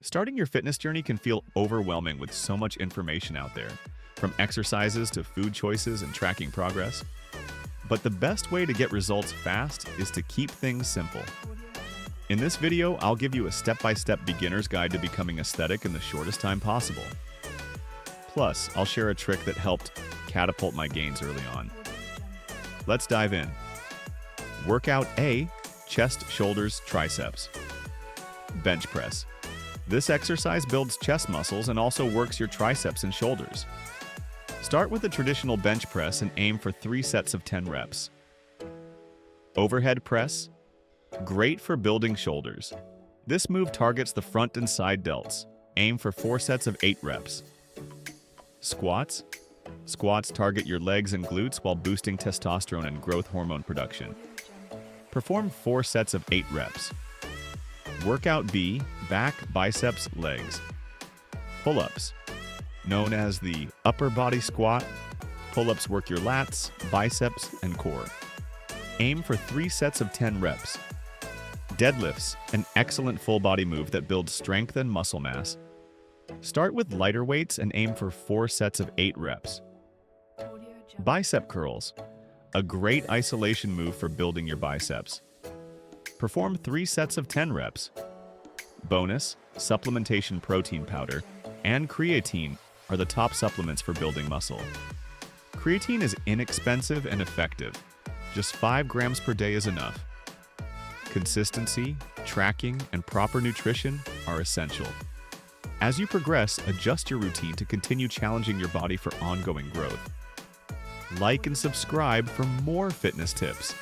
Starting your fitness journey can feel overwhelming with so much information out there, from exercises to food choices and tracking progress. But the best way to get results fast is to keep things simple. In this video, I'll give you a step-by-step beginner's guide to becoming aesthetic in the shortest time possible. Plus, I'll share a trick that helped catapult my gains early on. Let's dive in. Workout A: chest, shoulders, triceps. Bench press. This exercise builds chest muscles and also works your triceps and shoulders. Start with a traditional bench press and aim for 3 sets of 10 reps. Overhead press. Great for building shoulders. This move targets the front and side delts. Aim for 4 sets of 8 reps. Squats. Squats target your legs and glutes while boosting testosterone and growth hormone production. Perform 4 sets of 8 reps. Workout B: back, biceps, legs. Pull-ups. Known as the upper body squat, pull-ups work your lats, biceps, and core. Aim for 3 sets of 10 reps. Deadlifts, an excellent full body move that builds strength and muscle mass. Start with lighter weights and aim for 4 sets of 8 reps. Bicep curls, a great isolation move for building your biceps. Perform 3 sets of 10 reps. Bonus, supplementation protein powder and creatine are the top supplements for building muscle. Creatine is inexpensive and effective. Just 5 grams per day is enough. Consistency, tracking, and proper nutrition are essential. As you progress, adjust your routine to continue challenging your body for ongoing growth. Like and subscribe for more fitness tips.